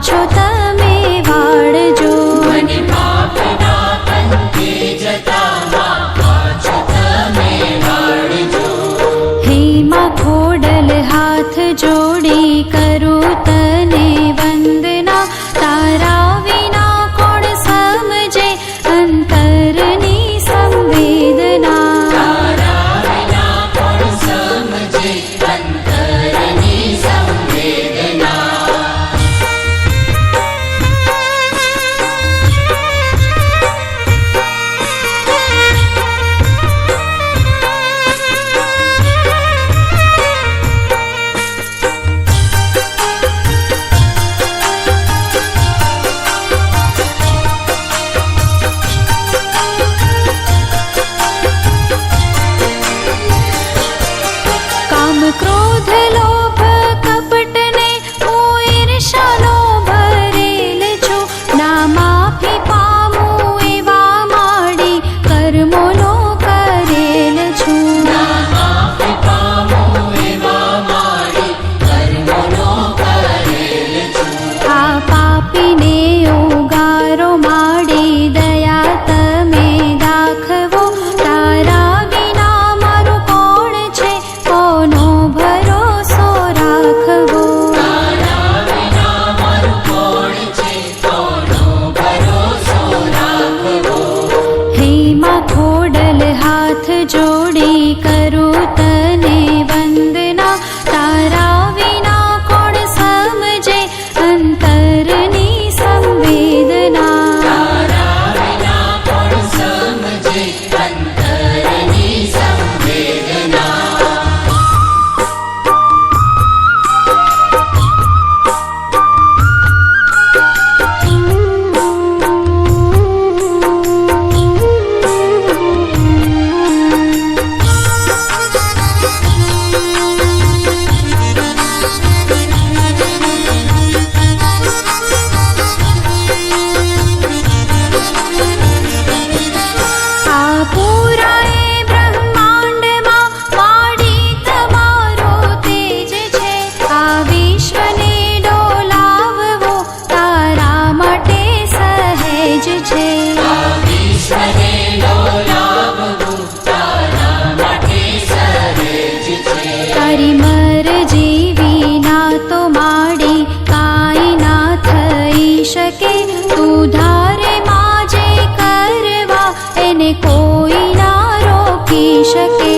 પાછો તમે વાળજો. મને પાપના પંથે જતા માં પાછો તમે વાળજો. હે માં ખોડલ હાથ જોડી કરું તને વંદના, તારા વિના કોણ સમજે અંતરની સંવેદના. તારા વિના કોણ સમજે અંતરની સંવેદના. કામ ક્રોધ લોભ કપટને હું ઈર્ષાનો ભરેલ છું. ના માફી પામું એવા માડી કર્મોનો કરેલ છું. ના માફી પામું એવા માડી કર્મોનો કરેલ છું. આ પાપીને ઉગારો માડી દયા તમે દાખવો. તારા વિના મારું કોણ છે, કોનો ભરોસો રાખવો. તારા વિના મારું કોણ છે, કોનો ભરોસો રાખવો. હે માં ખોડલ હાથ જોડી કરું તને વંદના, તારા વિના કોણ સમજે અંતરની સંવેદના. તારા વિના કોણ સમજે અંતરની સંવેદના. આ પૂરાએ બ્રહ્માંડમાં માડી તમારો તેજ છે. આ વિશ્વને ડોલાવવો તારા માટે સહેજ છે. આ વિશ્વને ડોલાવવું તારા માટે સહેજ છે. તારી મરજી વિના તો માડી કાંઈ ના થઈ શકે. તું ધારે માં જે કરવા એને કોઈ ના રોકી શકે.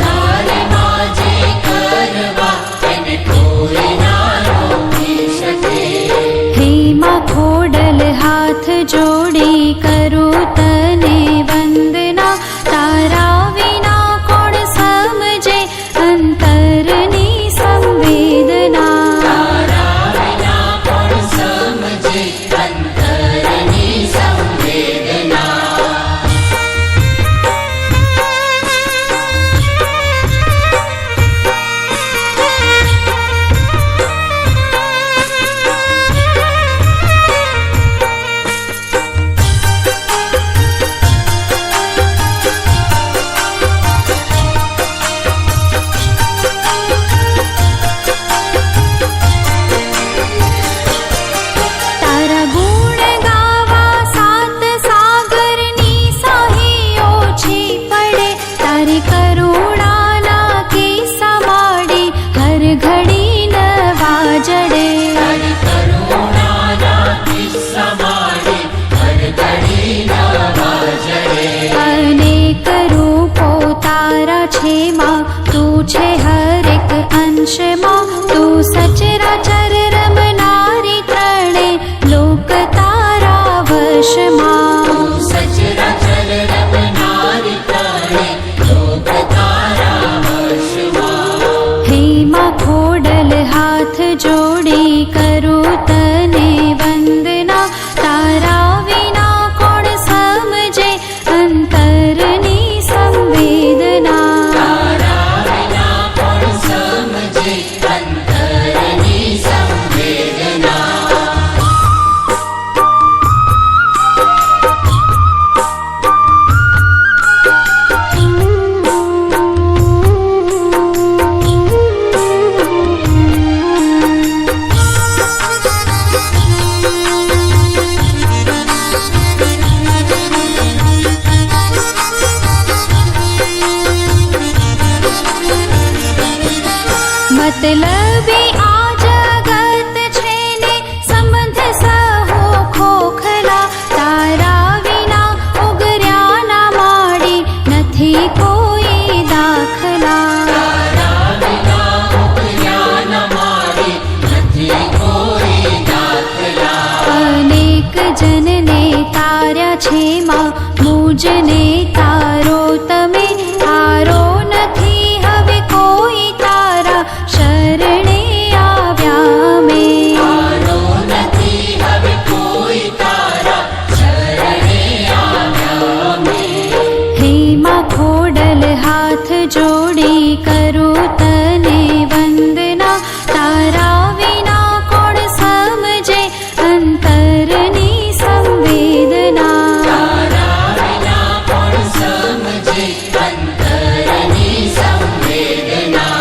તારે માં જે કરવા એને કોઈ ના રોકી શકે. હે માં ખોડલ હાથ જોડી કરું તને વંદના, તારા વિના કોણ સમજે અંતરની સંવેદના. તારા વિના કોણ સમજે અંતરની સંવેદના. તારા ગુણ ગાવા સાત સાગરની સાહી ઓછી પડે. તારી કરુણાના કિસ્સા માડી હર ઘડી નવા જડે. તારી કરુણાના કિસ્સા માડી હર ઘડી નવા જડે. અનેક રૂપો તારા છે માં, તું છે હરેક અંશમાં. તું સચરાચર રમનારી ત્રણે લોક તારા વશમાં. સચરાચર રમનારી ત્રણે લોક તારા વશમાં. હે માં ખોડલ હાથ જોડી કરું તને વંદના, તારા વિના કોણ સમજે અંતરની સંવેદના. તારા વિના કોણ સમજે અંતરની સંવેદના. मतलबी आ जगत छे ने संबंध सहो खोखला तारा विना उगर्या ना माडी નથી કોઈ દાખલા તારા વિના ઉગર્યા ન માડી નથી કોઈ દાખલા અનેક જનને તાર્યા છે માં મુજને તારો તમે તારો નથી હવે કોઈ તારા શરણે આવ્યા મેં તારો નથી હવે કોઈ તારા શરણે આવ્યા મેં હે માં ખોડલ હાથ જોડી કરું તને વંદના તારા વિના કોણ સમજે અંતરની સંવેદના તારા વિના કોણ સમજે અંતરની સંવેદના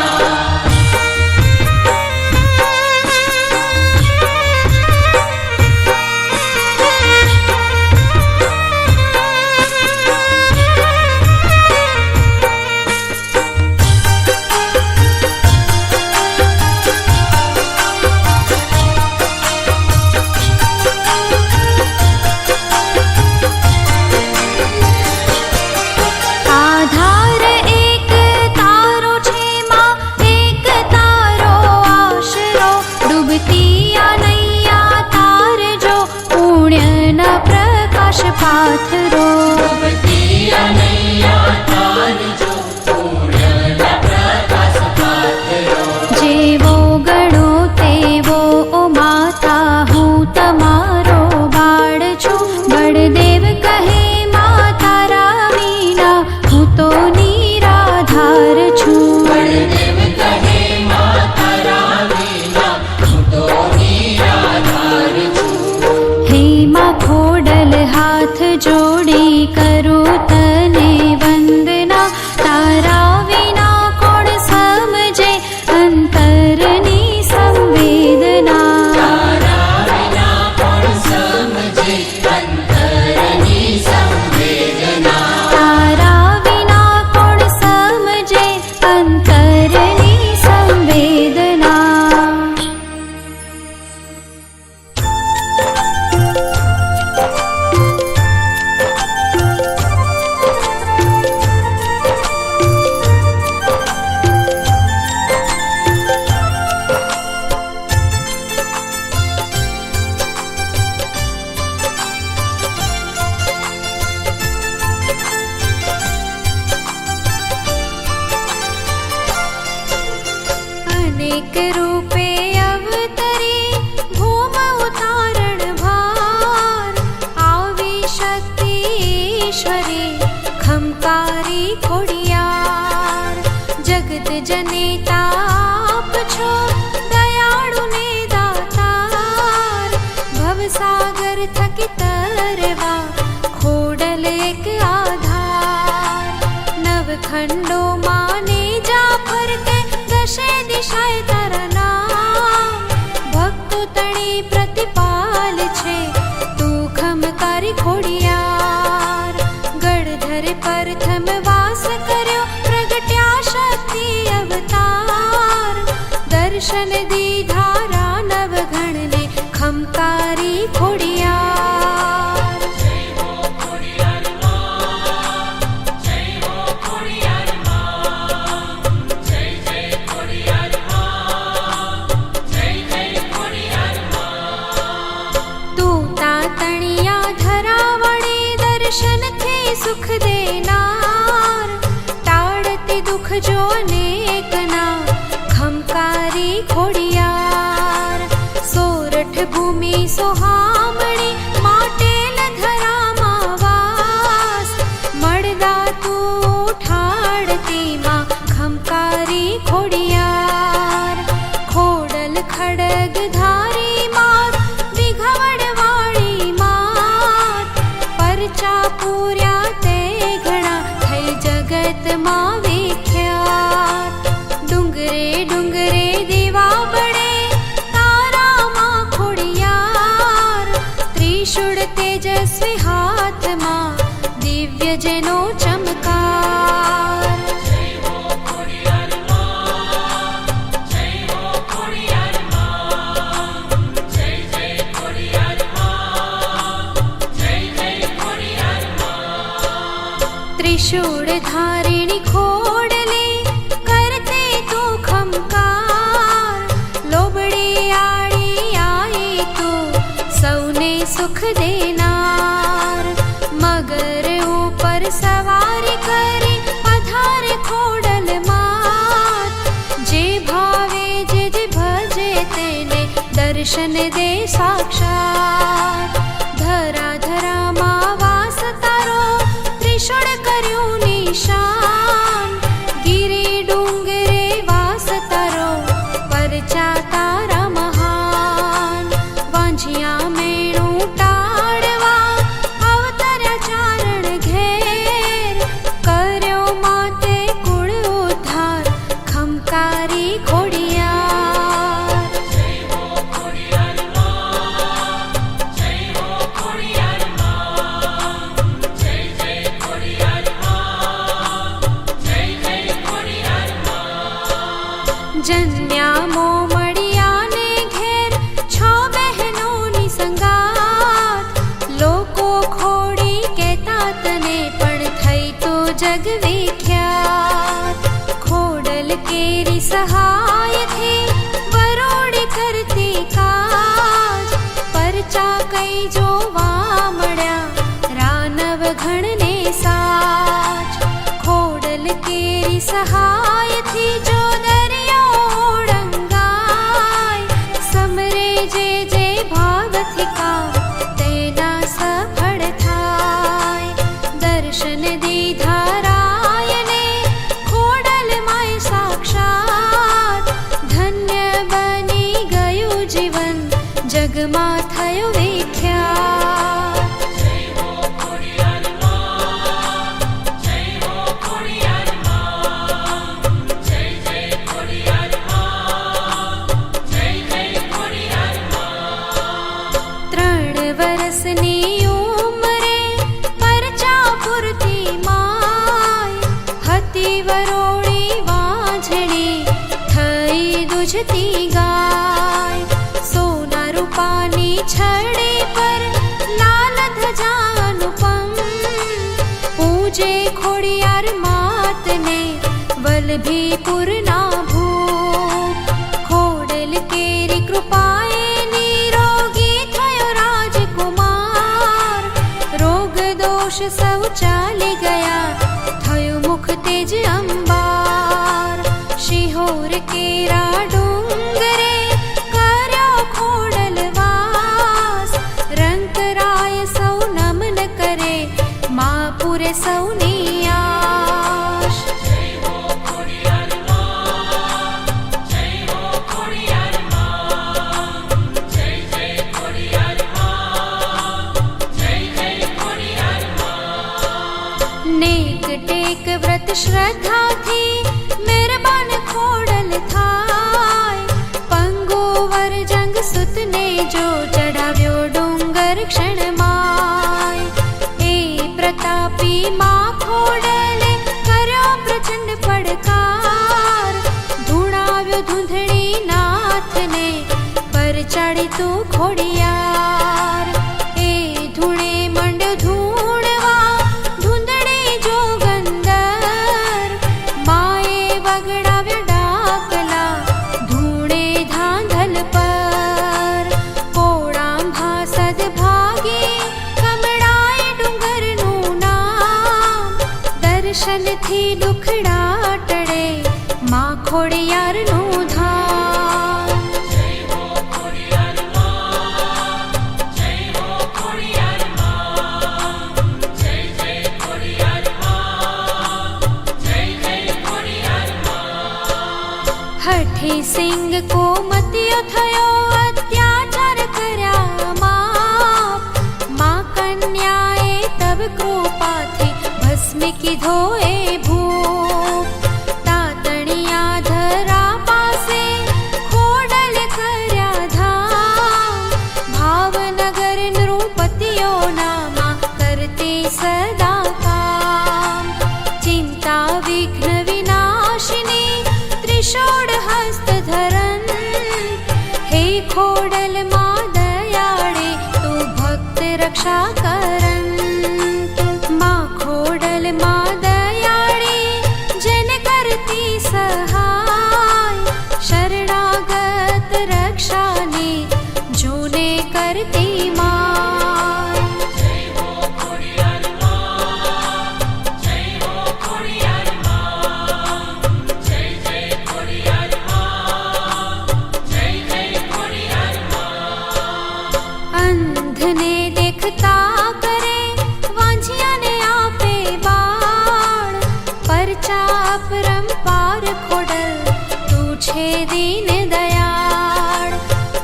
આધાર એક તારો છે માં એક તારો આશરો ડૂબતી આ નૈયા તારજો પુણ્યના પ્રકાશ પાથરો ડૂબતી અનૈયા તારજો પુણ્યના પ્રકાશ પાથરો જેવો ગણો તેવો ઓ માતા હું તમારો બાળ છું બળદેવ કહે માં તારા વિના હું તો નિરાધાર છું બળદેવ કહે માં તારા વિના હું તો નિરાધાર છું હે માં ખોડલ હાથ જોડી કરું તને વંદના તારા વિના કોણ સમજે અંતરની સંવેદના તારા વિના કોણ સમજે અંતરની સંવેદના તારા વિના કોણ સમજે અંતરની સંવેદના અનેક રૂપે અવતરી ભૂમ ઉતારણ ભાર આવી શક્તિ ઈશ્વરી ખમકારી ખોડિયાર જગત જનેતા આપ છો દયાળુ ને દાતાર ભવસાગર થકી તરવા ખોડલ એક આધાર નવખંડો માને જા ફરતે દશે દિશાએ તારા નામ ભક્તો તણી પ્રતિપાલ છે તું ખમકારી ખોડિયાર ગઢધર પરથમ વાસ કર્યો પ્રગટ્યા શક્તિ અવતાર દર્શન દીધારા નવગણને ખમકારી ખોડિયાર તું તાતણિયા ધરાવણી દર્શનથી સુખ દેનાર ટાળતી દુઃખ જો અનેકના ખમકારી ખોડિયાર સોરઠ ભૂમિ સોહામણી માટેલ ધરામાં વાસ મળદા તું ઠાડતી માં ખમકારી ખોડિયાર ખોડલ ખડગ ધારી માત વિઘવડ વાળી માત પરચા પૂર્યા તે ઘણા થઈ જગતમાં વિખ્યાત ડુંગરે ડુંગરે દેવા બળે તારામાં ખોડિયાર દર્શન દે સાક્ષાત. ધરા ધરામાં વાસ તારો ત્રિશૂળ કર્યું નિશાન. ગિરે ડુંગરે વાસ તારો પરચા તારા મહાન. વાંઝિયા મેણું ટાળવા અવતર્યા ચારણ ઘેર. કર્યો માતે કુળ ઉદ્ધાર ખમકારી ખોડિયાર. જન્મ્યા મોમડિયા ને ઘેર છો બહેનોની સંગાત. લોકો ખોડી કહેતા તને પણ થઈ તો જગ વિખ્યાત. ખોડલ કેરી સહાયથી વરોડી કરતી કાજ. પરચા કઈ જોવા મળ્યા રાનવ ઘણને સાચ. ખોડલ કેરી સહાયથી જો દરિયો ઓળંગાય. સમરે જે જે ભાવથી કા તેના સફળ થાય. દર્શન દીધા રાયને ખોડલ માય સાક્ષાત. ધન્ય બની ગયું જીવન જગમાં થયું વિખ્યાત. વરસની ઉંમરે પરચા પૂરતી માય. હતી વરોડી વાંઝણી થઈ દૂજતી ગાય. સોના રૂપાની છડી પર લાલ ધજા અનુપમ. પૂજે ખોડિયાર માતને વલ્લભીપુરના ભૂપ. ખોડલ કેરી કૃપાએ નિરોગી થયો રાજકુમાર. રોગ દોષ સૌ ચાલી ગયા થયું મુખ તેજ અંબાર. શિહોર કેરા ડુંગરે કર્યો ખોડલ વાસ. રંકરાય સૌ નમન કરે મા પૂરે સૌની આશ. નેક ટેક વ્રત શ્રદ્ધાથી મહેરબાન ખોડલ થાય. પંગોવર જંગ સુતને જો ચડાવ્યો ડુંગર ક્ષણમાય. એ પ્રતાપી માં ખોડલે કર્યો પ્રચંડ પડકાર. ધૂણાવ્યો ધૂંધળી નાથને પર ચડી તું ખોડિયાર. એ ધૂણે મંડ્યો ધૂણવા ધૂંધળી જોગંદર. માએ વગડાવ્યા ડાકલા ધૂણે ધાંધલ પર. કોળાંભા સદભાગી કમળાય ડુંગરનું નામ. દર્શનથી દુખડા ટળે માં ખોડિયારનું ધામ. હઠી સિંગ કોમતિયો થયો અત્યાચાર કર્યા માપ. માં કન્યાએ તબ કૃપાથી ભસ્મી કીધો એ ભૂપ. તાતણિયા ધરા પાસે ખોડલ કર્યા ધામ. ભાવનગર નૃપતિઓના માં કરતી સદા કામ. ચિંતા વિઘ્ન વિનાશિની ત્રિશૂળ હસ્ત ધરન. હે ખોડલ માં દયાળે તું ભક્ત રક્ષા કરન. માં ખોડલ માં દયાળી જેન કરતી સહાય. શરણાગત રક્ષાની જોને કરતી માય. છે દીન દયાળ.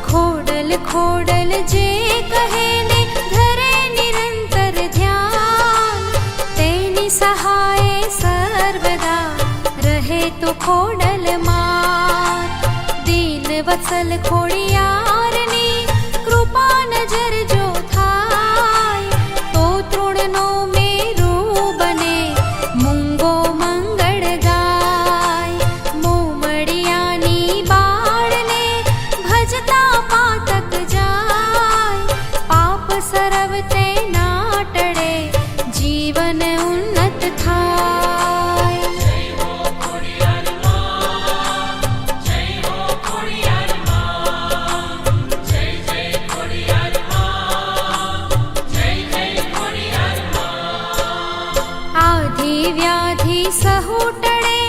ખોડલ ખોડલ જે કહે ને ધરે નિરંતર ધ્યાન, તેની સહાય સર્વદા રહે તો ખોડલ માત. દીન વત્સલ ખોડિયારની કૃપા નજર જો થાય, તો તૃણનો મેરુ બને મૂંગો મંગળ ગાય. મોમડિયાની બાળને ભજતા પાતક જાય, પાપ સરવ તે ના ટળે જીવન ઉન્નત થાય. આધિ વ્યાધિ સહુ ટળે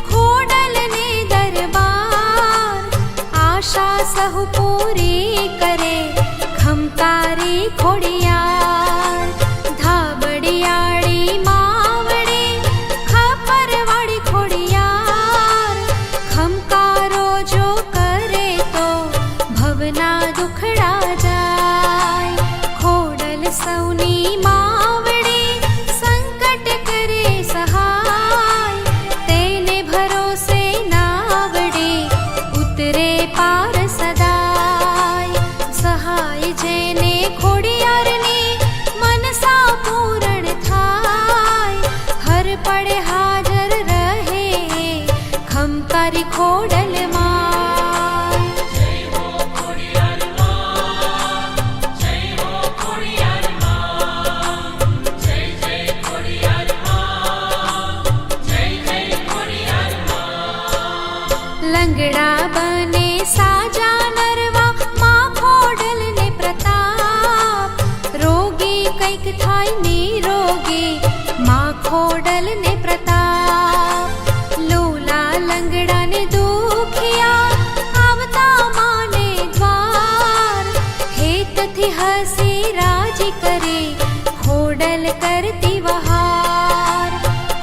ખોડલને દરબાર, આશા સહુ પૂરી કરે ખમકારી ખોડિયાર. ધાબડિયાળી માવડી ખાપરવાળી ખોડિયાર, ખમકારો જો કરે તો ભવના દુખડા જાય. ખોડલ સૌની માવડી સંકટ કરે સહાય, તેને ભરોસે નાવડી ઉતરે પાર સદાય. સહાય જેને ખોડિયારની મનસા પૂરણ થાય, હર પડે હાજર રહે ખમકારી ખોડલ માં. લંગડા બને સાજા નરવા માં ખોડલને પ્રતાપ, રોગી કંઈક થાય નિરોગી માં ખોડલને પ્રતાપ. લોલા લંગડાને દુખિયા આવતા માને દ્વાર, હેતથી હસી રાજી કરે ખોડલ કરતી વહાર.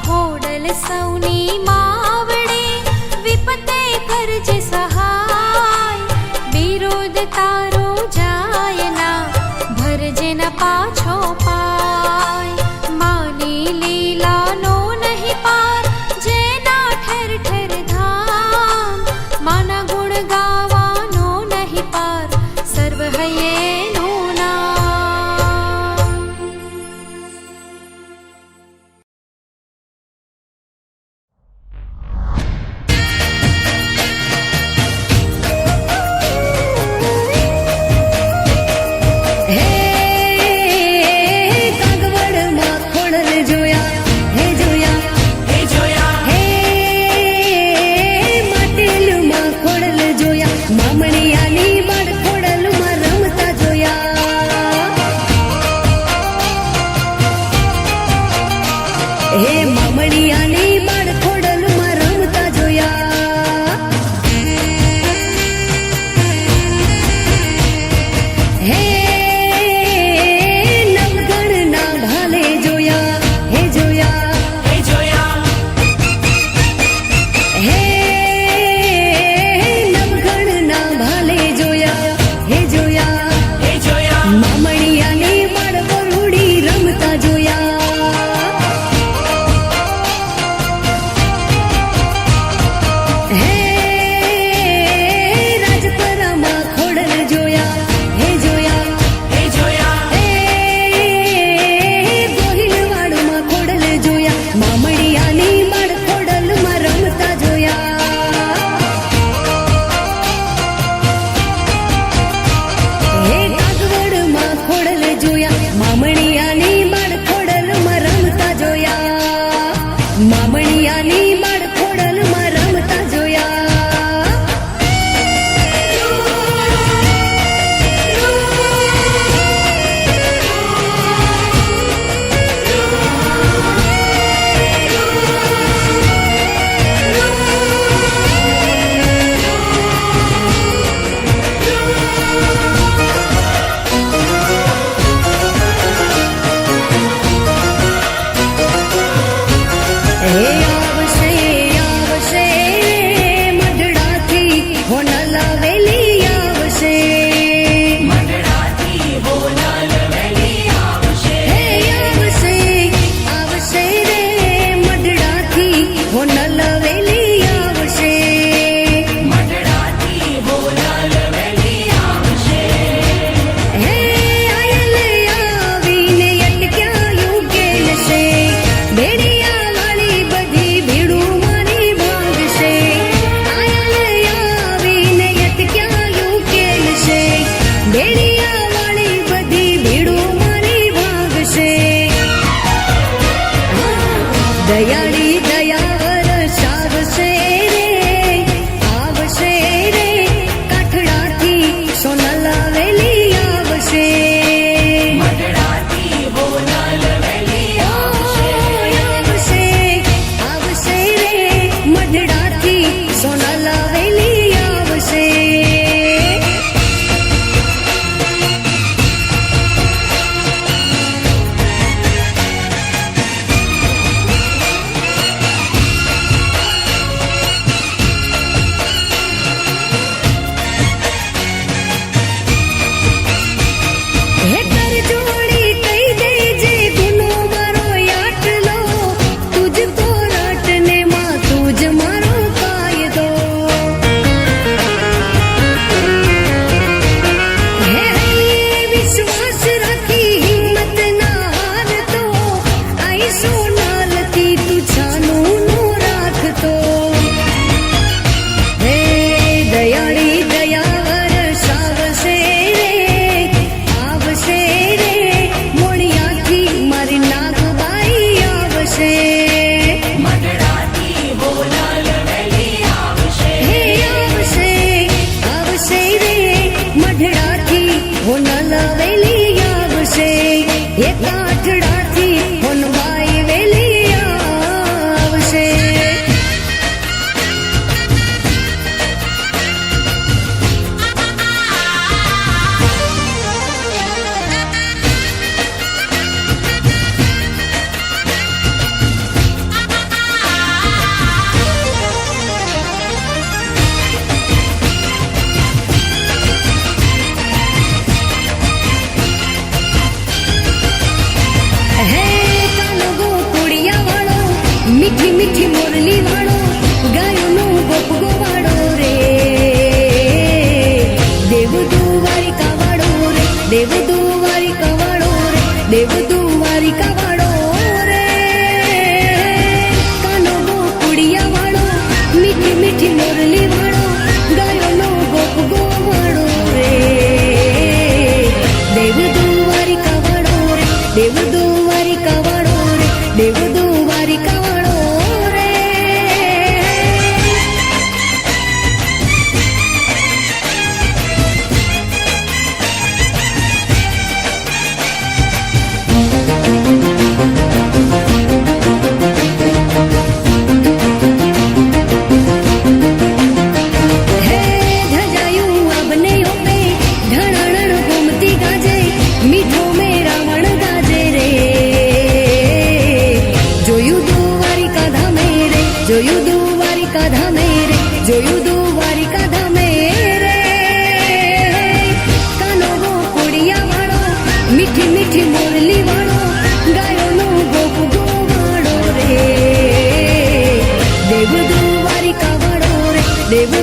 ખોડલ સૌની માવડી વિપતે કરજે સહાય, વિરોધ તારો જાય ના ભરજે ન પાછો પાય. માની લીલાનો ન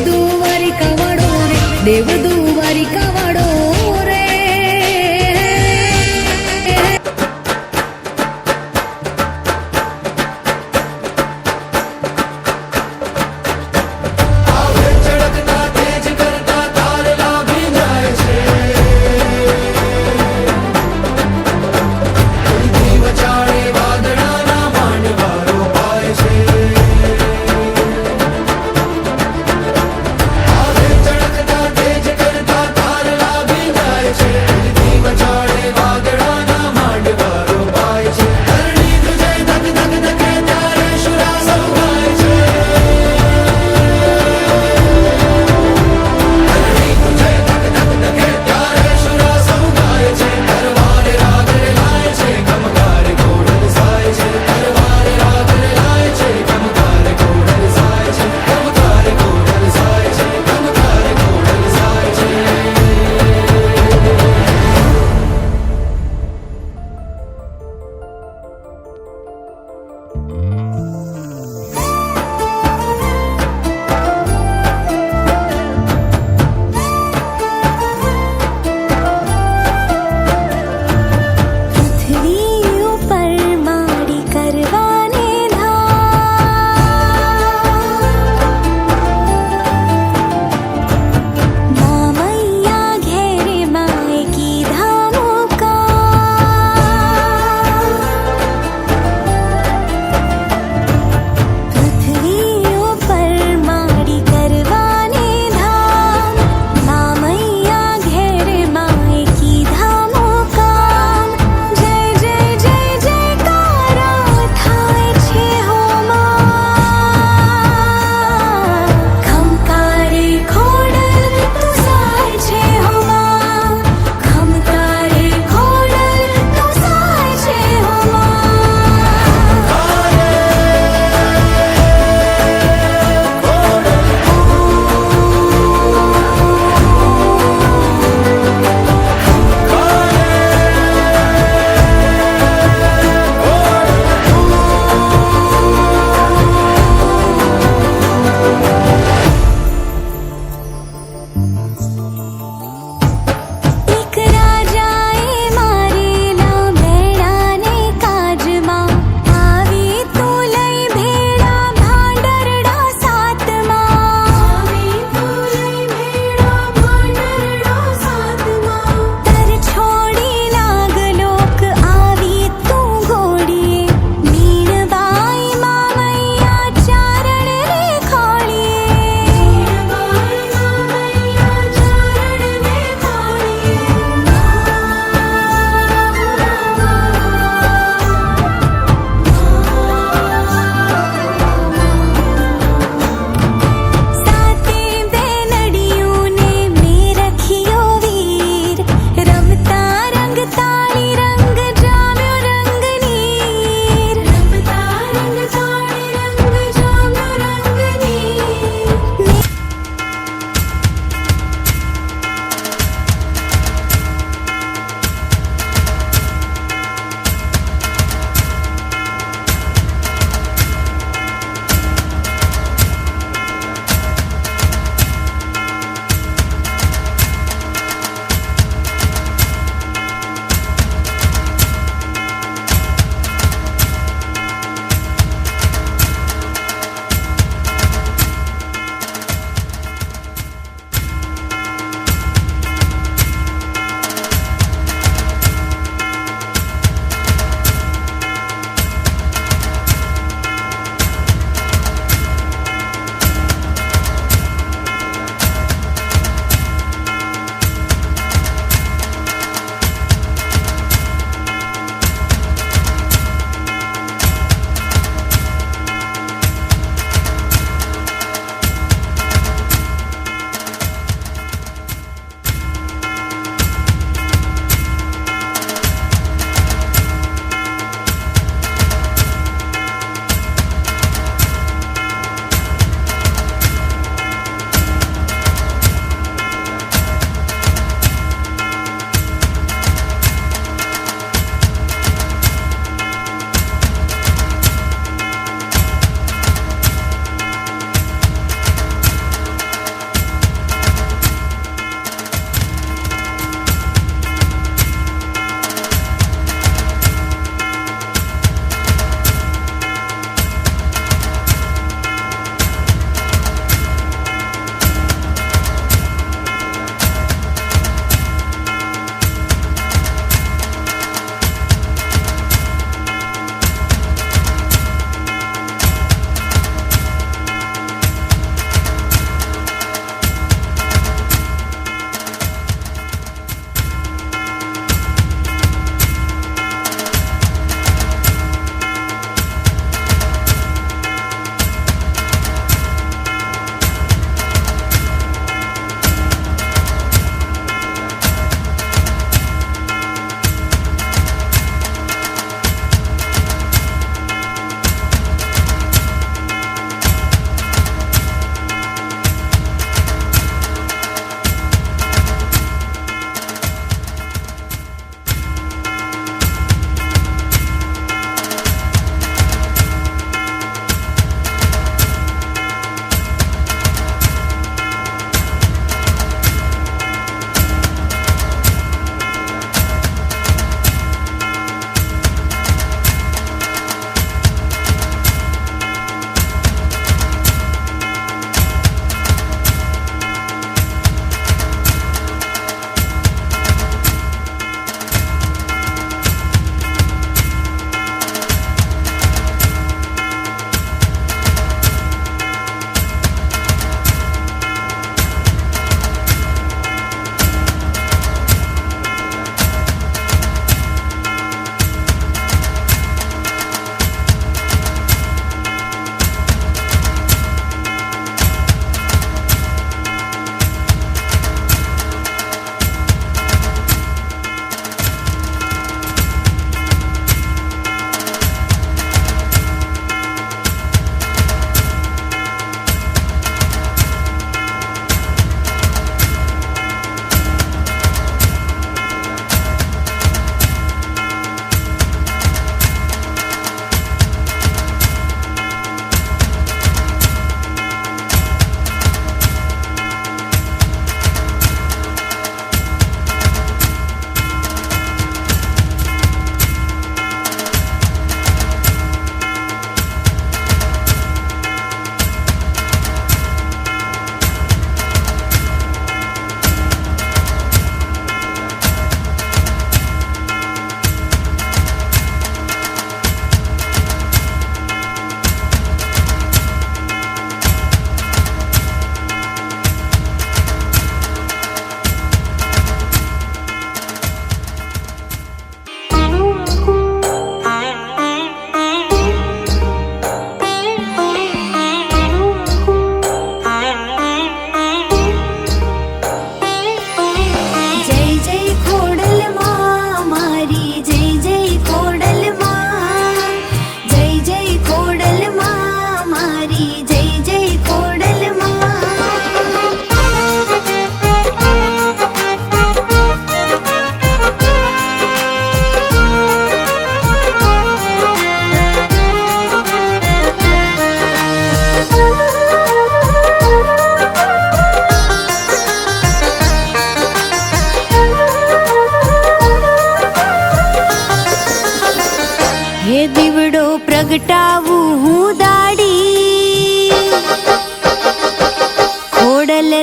દ્વારિકા વાળો રે, દેવ દ્વારિકા વાળો રે. ચળકતા તેજ કરતા તારલા ભીંજાય છે. દીવ ચાળે વાદળાના માંડવારો પાય છે. આવે ચળકતા તેજ કરતા તારલા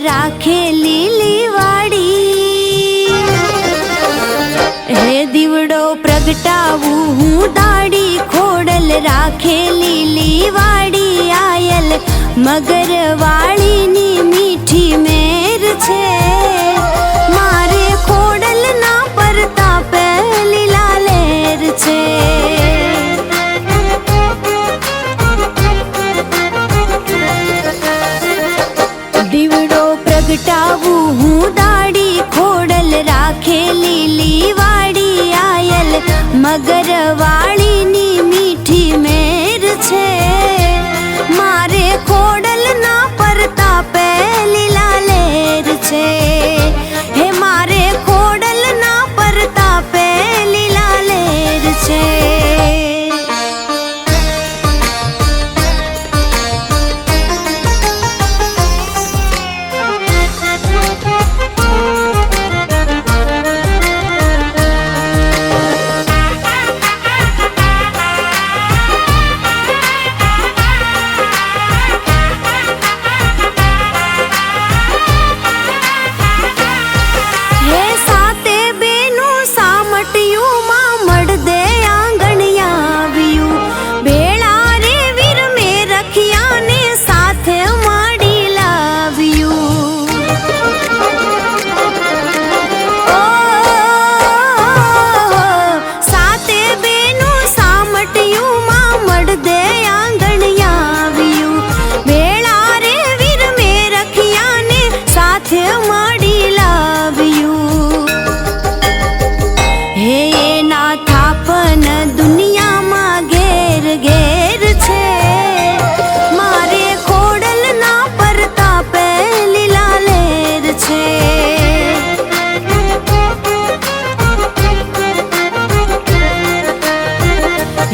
રાખે લીલી વાડી હે દીવડો પ્રગટાવું હું દાડી ખોડલ રાખે લીલી વાડી આયલ મગર વાળીની મીઠી મેર છે મારે ખોડલ ના પરતા પહેલી લાલેર છે દીવડો પ્રગટાવું હું દાડી ખોડલ રાખે લીલી વાડી આયલ મગર વાળીની મીઠી મેર છે મારે ખોડલ ના પરતા પહેલી લાલેર છે હે મારે ખોડલ ના પરતા પહેલી લાલેર છે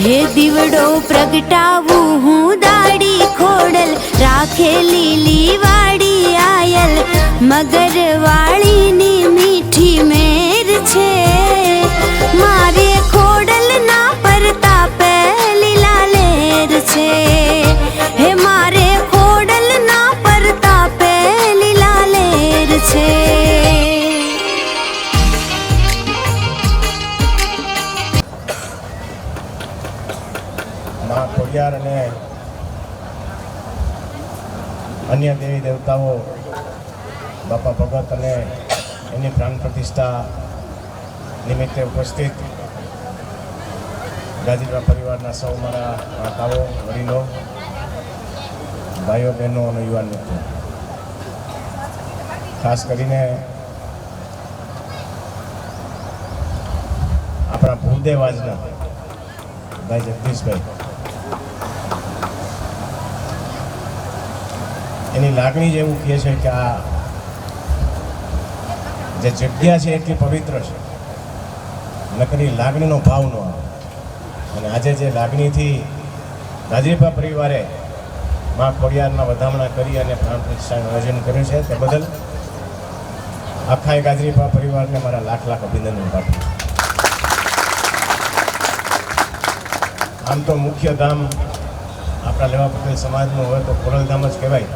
હે દીવડો પ્રગટાવું હું દાડી ખોડલ રાખે લીલી વાડી આયલ મગર વાળીની મીઠી મેર છે મારે ખોડલ ના પરતા પહેલી લાલેર છે હે મારે ખોડલ ના પરતા પહેલી લાલેર છે માં ખોડિયાર અને અન્ય દેવી દેવતાઓ બાપા ભગત અને એની પ્રાણ પ્રતિષ્ઠા નિમિત્તે ઉપસ્થિત ગાજીપુરા પરિવારના સૌ મારા માતાઓ વડીલો ભાઈઓ બહેનો અને યુવાન મિત્રો ખાસ કરીને આપણા ભૂદેવ આજના ભાઈ જગદીશભાઈ એની લાગણી જ એવું કહે છે કે આ જે જગ્યા છે એટલી પવિત્ર છે નકરી લાગણીનો ભાવ ન આવે અને આજે જે લાગણીથી ગાજીપુરા પરિવારે માં ખોડિયારના વધામણા કરી અને પ્રાણ પ્રતિષ્ઠાનું આયોજન કર્યું છે તે બદલ આખા ગાજીપુરા પરિવારને મારા લાખ લાખ અભિનંદન પાઠવું. આમ તો મુખ્ય ધામ આપણા લેવા પટેલ સમાજનું હોય તો ખોડલધામ જ કહેવાય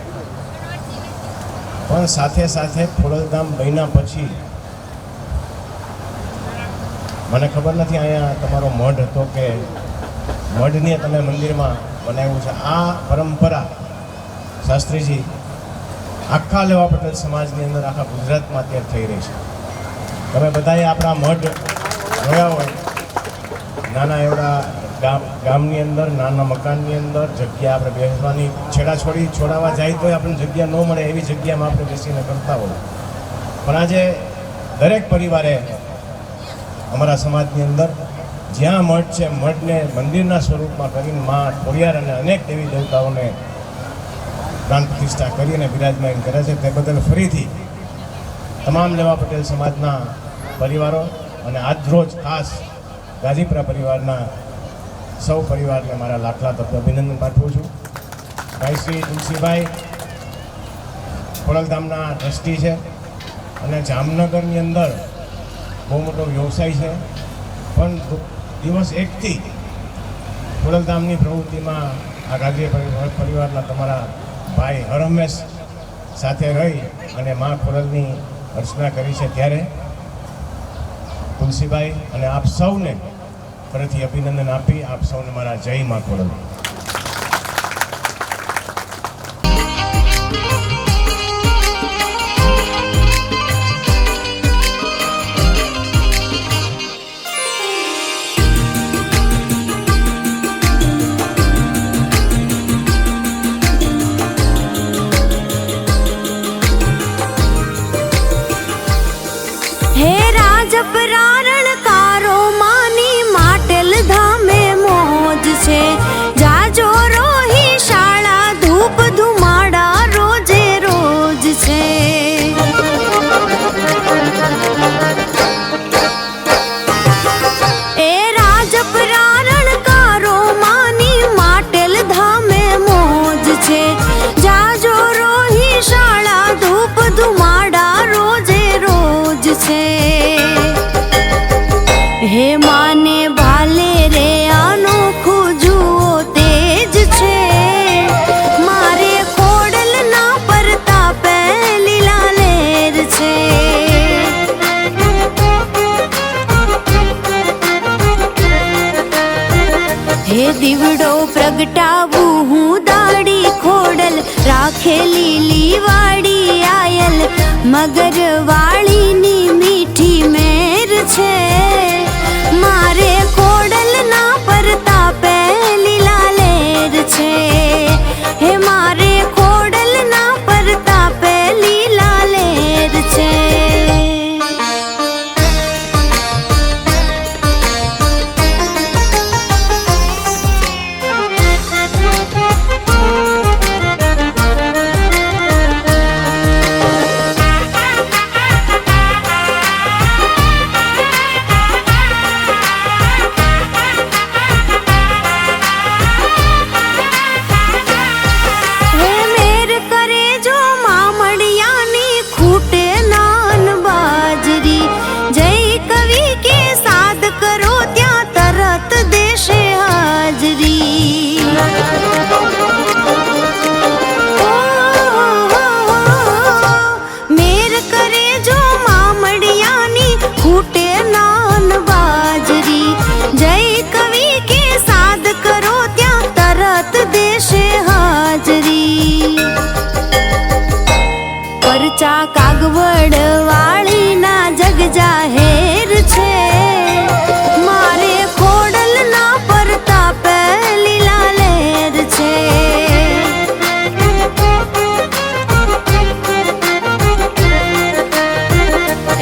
પણ સાથે સાથે ખોડલધામ બન્યા પછી મને ખબર નથી અહીંયા તમારો મઢ હતો કે મઢને તમે મંદિરમાં બનાવ્યું છે. આ પરંપરા શાસ્ત્રીજી આખા લેવા પટેલ સમાજની અંદર આખા ગુજરાતમાં અત્યારે થઈ રહી છે. તમે બધાએ આપણા મઢ જોયા હોય નાના એવડા ગામની અંદર નાના મકાનની અંદર જગ્યા આપણે બેસવાની છોડાવવા જાય તો આપણને જગ્યા ન મળે એવી જગ્યામાં આપણે બેસીને કરતા હોય પણ આજે દરેક પરિવારે અમારા સમાજની અંદર જ્યાં મઠ છે મઠને મંદિરના સ્વરૂપમાં કરીને માં ખોડિયાર અને અનેક દેવી દેવતાઓને પ્રાણ પ્રતિષ્ઠા કરી અને બિરાજમાન કરે છે. તે બદલ ફરીથી તમામ લેવા પટેલ સમાજના પરિવારો અને આજરોજ ખાસ ગાજીપુરા પરિવારના સૌ પરિવારને મારા લાખ લાખ અભિનંદન પાઠવું છું. ભાઈ શ્રી તુલસીભાઈ ખોડલધામના ટ્રસ્ટી છે અને જામનગરની અંદર બહુ મોટો વ્યવસાય છે પણ દિવસ એકથી ખોડલધામની પ્રવૃત્તિમાં આ ગાજીપુરા પરિવારના તમારા ભાઈ હર હંમેશ સાથે રહી અને મા ખોડલની અર્ચના કરી છે, ત્યારે તુલસીબાઈ અને આપ સૌને ફરીથી અભિનંદન આપી આપ સૌને મારા જય મા ખોડલ. હે રાજપરારણકારો માની માટેલ ધામે મોજ છે, જાજો રોહી શાળા ધૂપ ધુમાડા રોજે રોજ છે. એ રાજપરારણકારો માની માટેલ ધામે મોજ છે, જાજો રોહી શાળા ધૂપ ધુમાડા રોજે રોજ છે. હે માને ભાલે રે અનોખું જુઓ તેજ છે, મારે ખોડલ ના પરતાપે લીલા લેર છે. હે દીવડો પ્રગટાવું હું દાડી ખોડલ, રાખે લીલી વાડી આયલ મગર વાળીની મીઠી મેર છે. મારે ખોડલ ના પરતાપે લીલા લેર છે. હે મારે ખોડલ ના પરતાપે લીલા લેર છે. હે મેર કરે જો મામડિયાની ખૂટે નાન બાજરી, જય કવિ કે સાદ કરો ત્યાં તરત દેશે હાજરી. મેર કરે જો મામડિયાની ખૂટે નાન બાજરી, જય કવિ કે સાદ કરો ત્યાં તરત દેશે હાજરી. પરચા કાગવડ વાળીના જગ જાહેર છે, મારે ખોડલ ના પરતાપે લીલા લેર છે.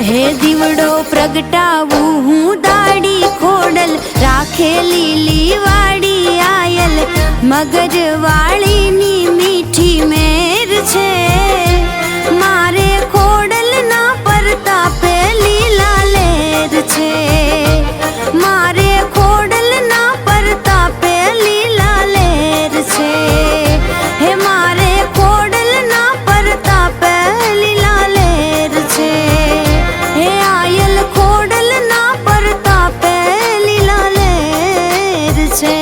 હે દીવડો પ્રગટાવું હું દાડી ખોડલ, રાખે લીલી વાડી આયલ મગર વાળીની મીઠી મેર છે. મારે ખોડલ ના પરતાપે લીલા લેર છે. મારે ખોડલ ના પરતાપે લીલા લેર છે. હે મારે ખોડલ ના પરતાપે લીલા લેર છે. હે આયલ ખોડલ ના પરતાપે લીલા લેર છે.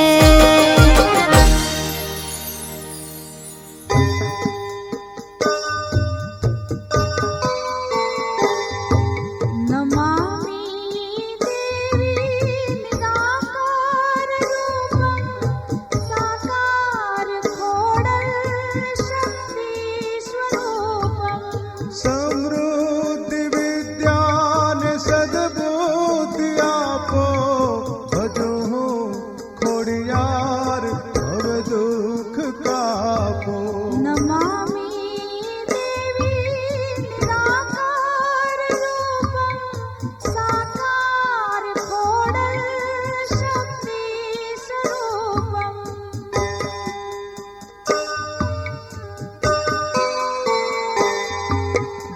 સમૃદ્ધિ વિદ્યાને સદબુદ્ધિ આપો, ભજો હું ખોડિયાર ભવ દુઃખ કાપો.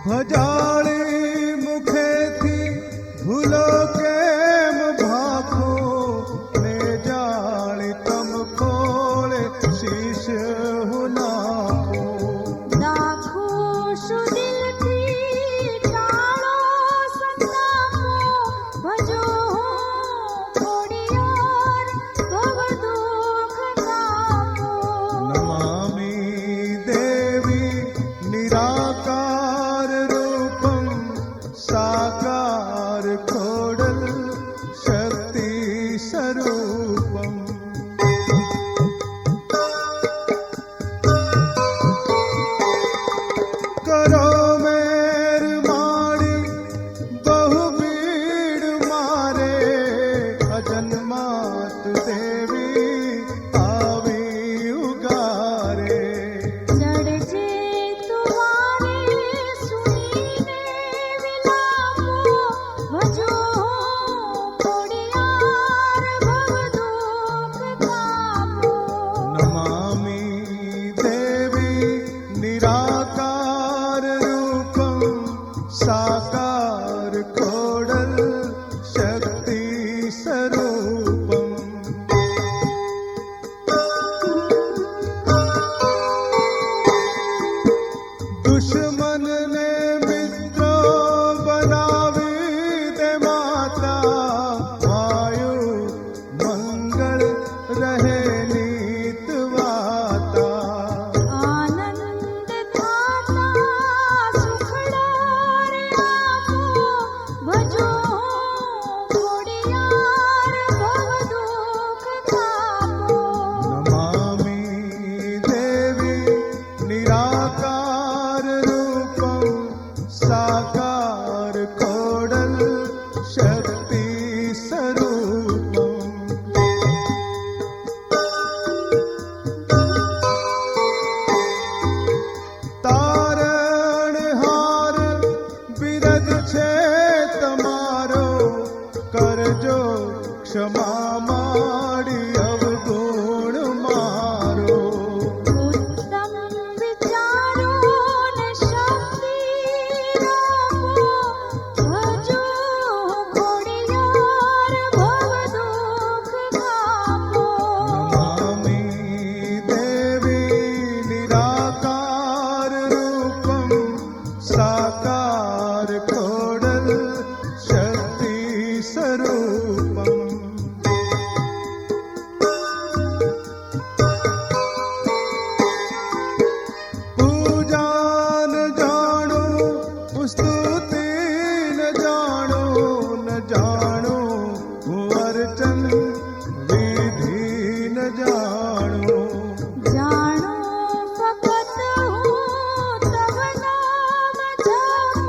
ભજાળી મુખેથી ભૂલો કેમ ભાખો, ને જાળી તમ ખોળે શીશ હું નાખો. નમામિ દેવી નિરાકાર साकार खोडल शक्ति स्वरूपम दुश्मन ने मित्रो बनावी दे माता वायु मंगल रहे नीत वाता આનંદ થાતા સુખડા રે આપો ભજો ઘોડિયાર ભવ દુઃખ કાપો नमामि देवी निराकार रूपम साकार खोडल शक्ति स्वरूपम तारणहार बिरद छे तमारो करजो क्षमा माड़ी अवगुण मारो ઉત્તમ વિચારો ને શક્તિ આપો ભજો ઘોડિયાર ભવ દુઃખ કાપો नमामि देवी निराकार रूपम साकार खोडल शक्ति स्वरूपम पूजान जानो स्तुति न जानो न जानो अर्चन विधि न जानो જાણો ફકત હું તવ નામ જપો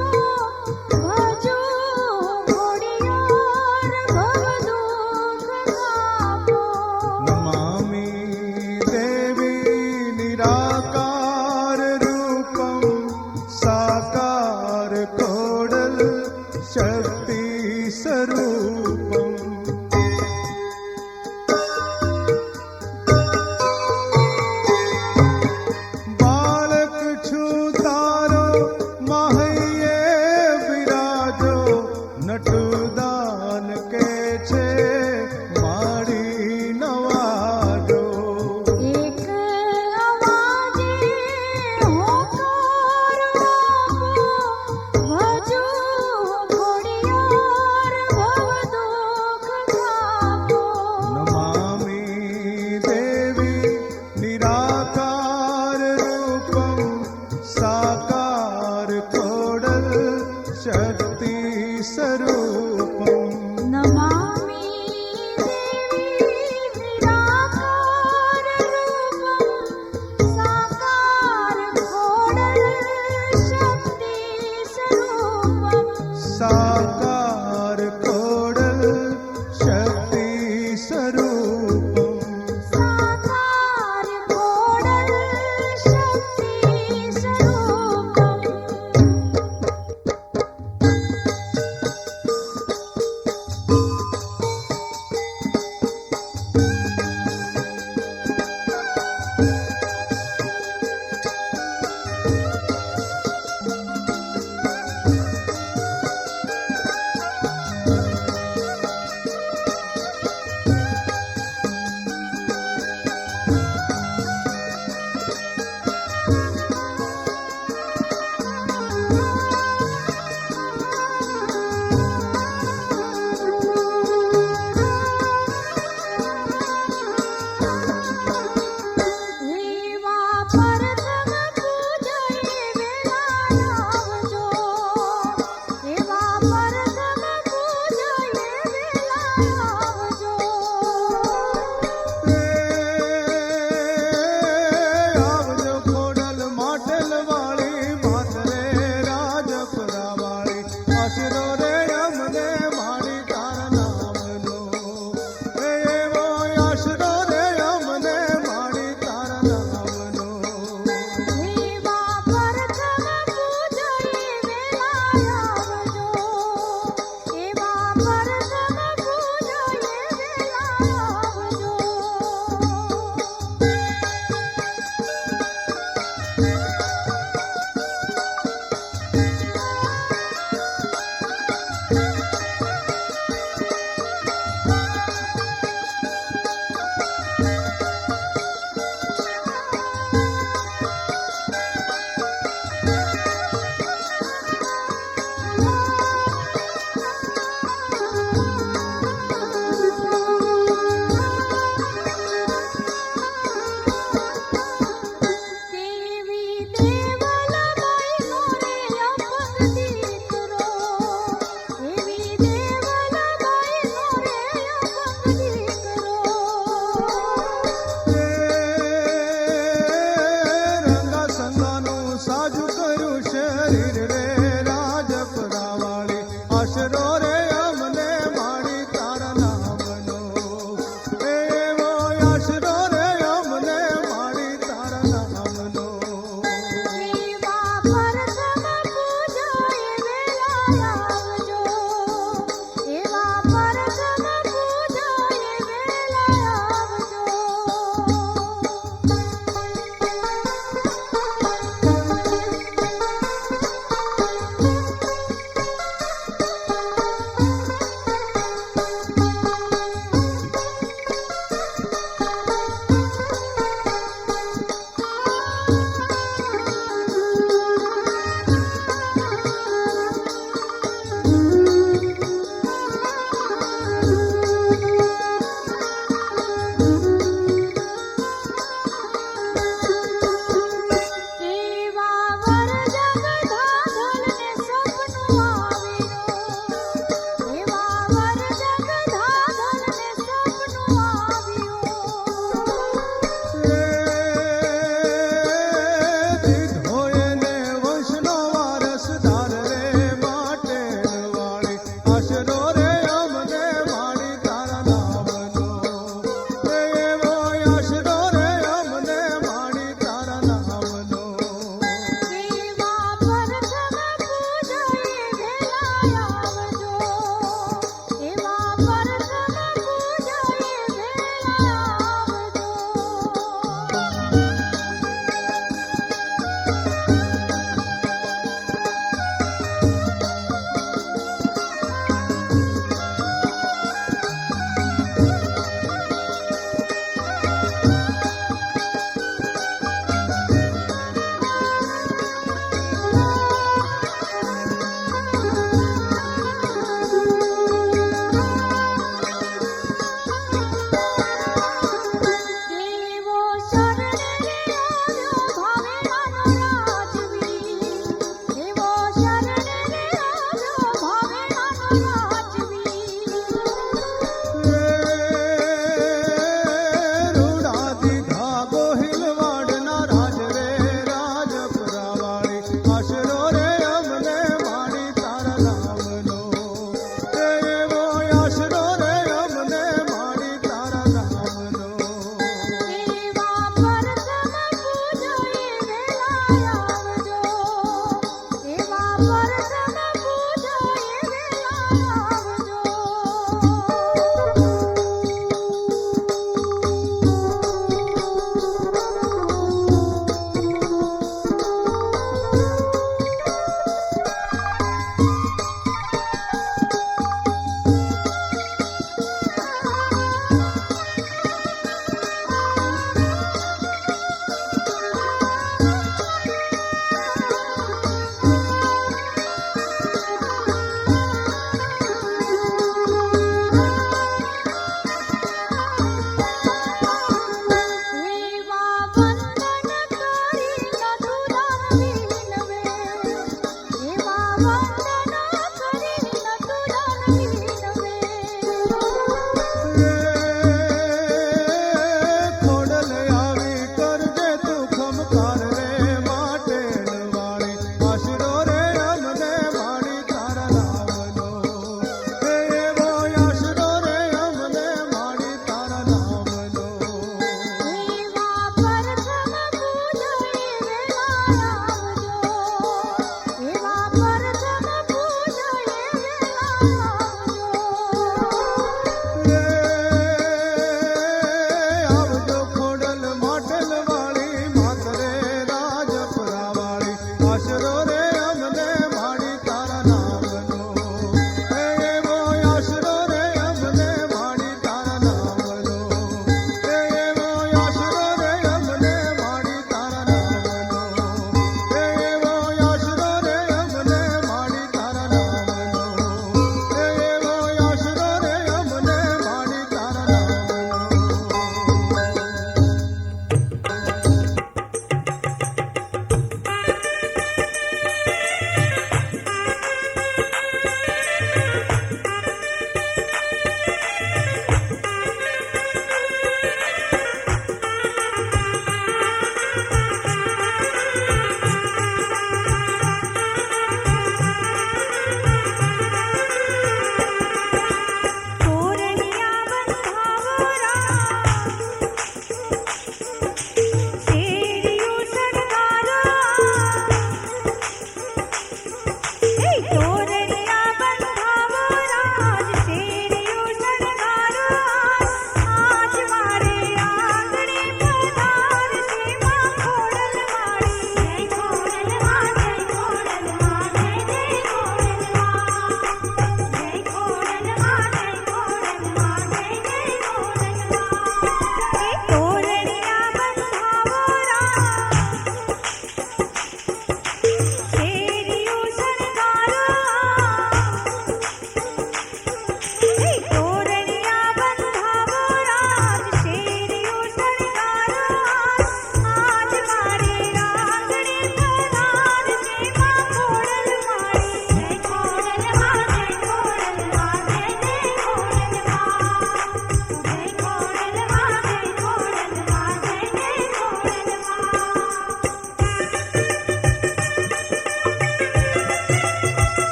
ભજો ઘોડિયાર ભવ દુઃખ કાપો नमामि देवी निराकार रूपम साकार खोडल शक्ति स्वरूपम बालक छु तारो माहैये विराजो नटुदान के छे माड़ी नवाजो એક અવાજે હોકાર આપો ભજો ઘોડિયાર ભવ દુઃખ કાપો नमामि देवी निराकार रूपम साकार खोडल शक्ति स्वरूपम નમામિ દેવી નિરાકાર રૂપમ સાકાર ઘોડલ શક્તિ સ્વરૂપમ साकार खोडल शक्ति स्वरूपम સાકાર ઘોડલ શક્તિ સ્વરૂપમ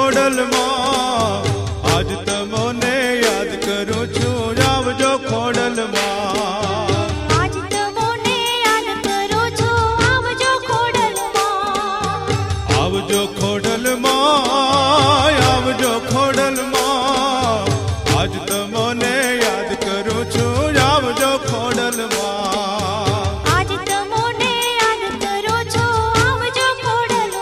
ખોડલમાં આજ તમોને યાદ કરું છું આવજો ખોડલમાં આજ તમોને યાદ કરું છું આવજો ખોડલમાં આવજો ખોડલમાં આવજો ખોડલમાં આજ તમોને યાદ કરું છું આવજો ખોડલમાં આજ તમોને યાદ કરું છું આવજો ખોડલમાં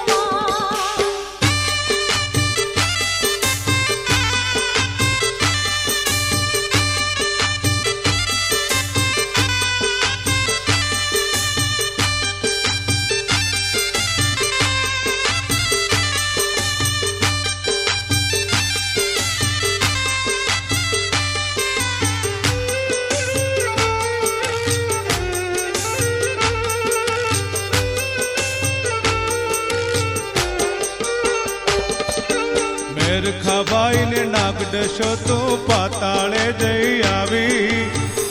મેરખાભાઈને નાગડશો તો પાતાળે જઈ આવી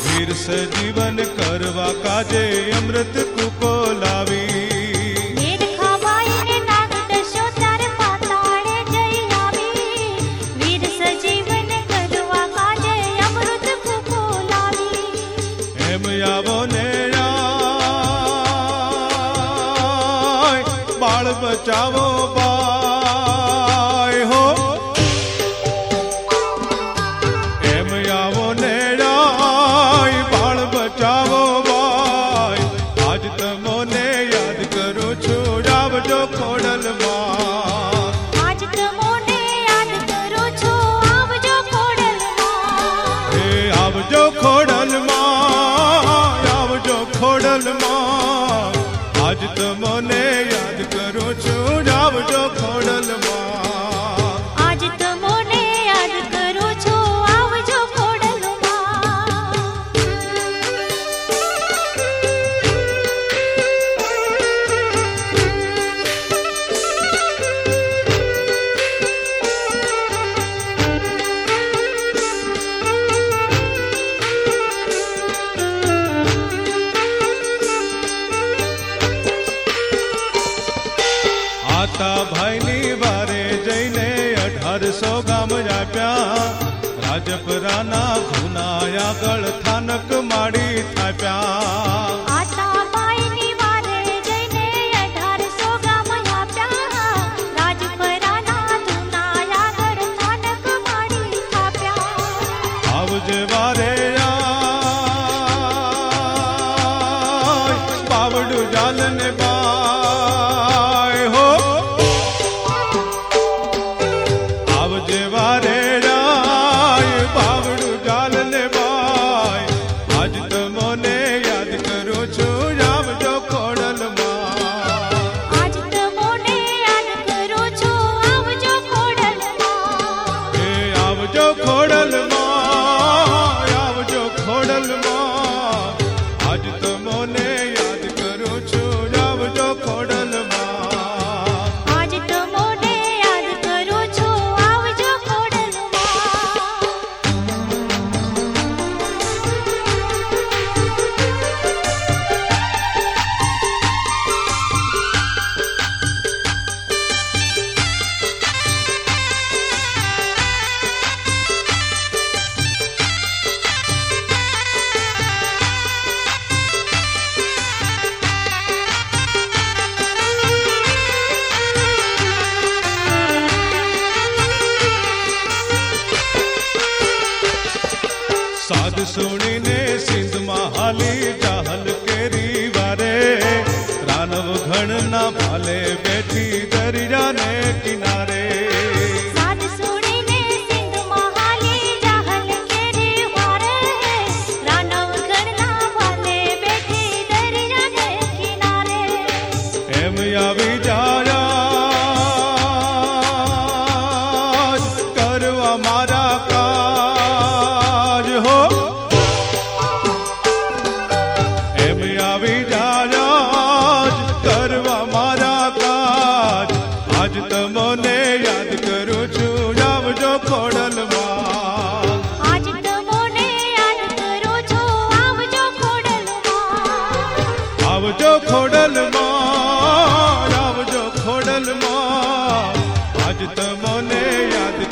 વીર સજીવન કરવા કાજે અમૃત કૂપો લાવી મેરખાબાઈને નાગદશો તારે પાતાળે જઈ આવી વીર સજીવન કરવા કાજે અમૃત કૂપો લાવી એમ આવો ને આય, બાળ બચાવો બાય હો એમ આવો ને આય, બાળ બચાવો બાય આજ તમોને યાદ કરું છું આવજો ખોડલમાં આજ તમોને યાદ કરું છું આવજો ખોડલમાં હે આવજો ખોડલમાં આવજો ખોડલમાં આજ તમોને યાદ કરું છું આવજો ખોડલમાં આજ તમોને યાદ કરું છું આવજો ખોડલમાં આતા ભાઈની વારે જઈને 1800 ગામ આપ્યા રાજપરાના ઘુના આગળ થાનક માડી થાપ્યા આતા બાઈની વારે જઈને 1800 ગામ આપ્યા રાજપરાના ધૂના આગળ થાનક માડી થાપ્યા આવજે વારે આય, બાવડું જાલને બાય હો આવજે વારે આય, બાવડું જાલને બાય આજ તમોને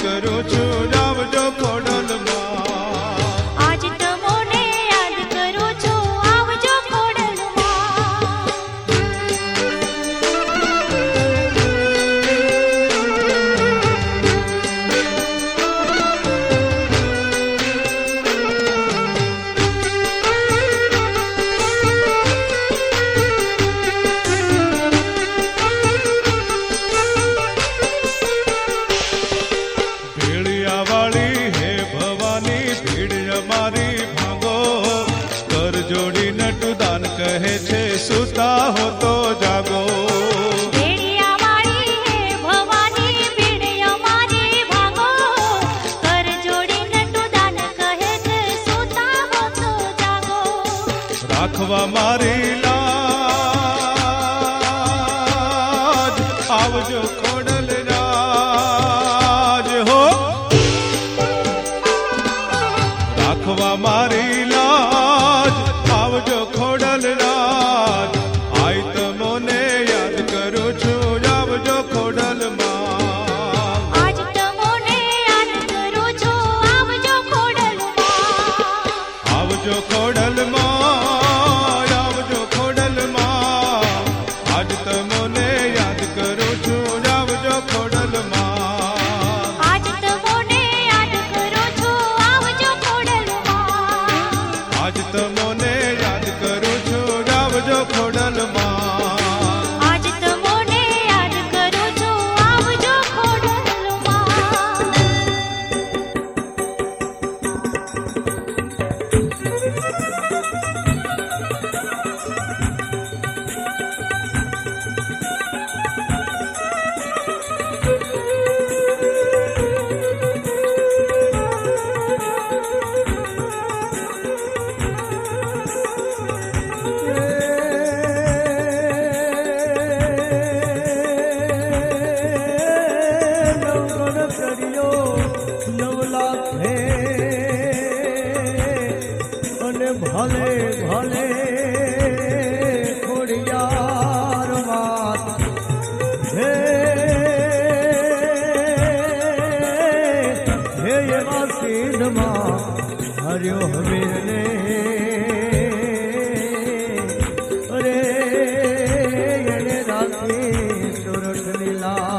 કરું છું આવજો ખોડલમાં. આજ તમોને યાદ કરું છું આવજો ખોડલમાં. ભેળિયાવાળી હે ભવાની ભીડ અમારી ભાગો. કર જોડી નટુ દાન કહે છે સુતા હો તો જાગો. ભેળિયાવાળી હે ભવાની ભીડ અમારી ભાગો. કર જોડી નટુ દાન કહે છે સૂતા હો તો જાગો. રાખવા મારી લાજ આવજો ખોડલ રાજ હો. રાખવા મારી લાજ આવજો ખોડલ રાજ. આઈ તમોને યાદ કરું છું આવજો ખોડલમાં. આજ તમોને યાદ કરું છું આવજો ખોડલમાં. આવજો ખોડલમાં આવજો ખોડલમાં. આજ તમોને યાદ કરું છું આવજો ખોડલમાં. આજ તમોને યાદ કરું છું આવજો ખોડલમાં. આજ તમોને યાદ કરું છું આવજો ખોડલમાં. આજ તમોને યાદ કરું છું આવજો ખોડલમાં. ભલે ભલે ખોડિયાર વાત હે હે એવા સિંધમાં હર્યો હમીરને અરે એને રાખી સુરત લીલા.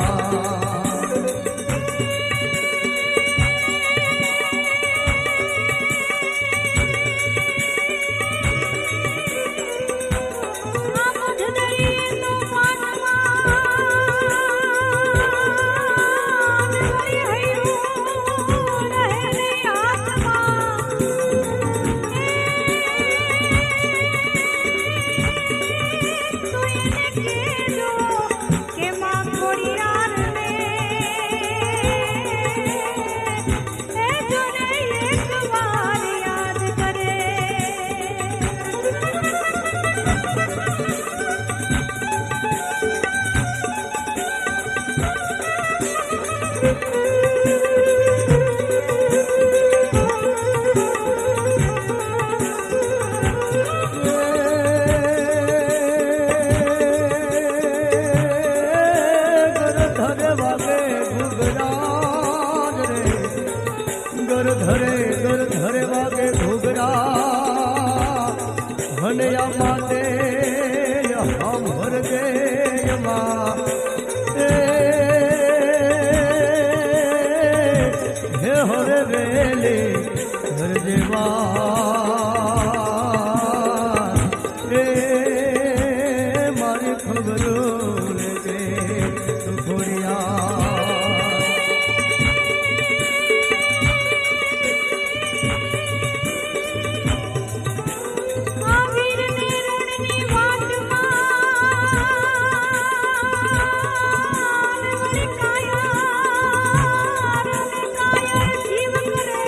ગર ધરે વાગે ઘૂઘરા હનયા માટે હમ હર ગેયમાં હે હરે વેલે હર દેવા રે મારી ખબરો લેજે ઘોડિયા. જીવ કરે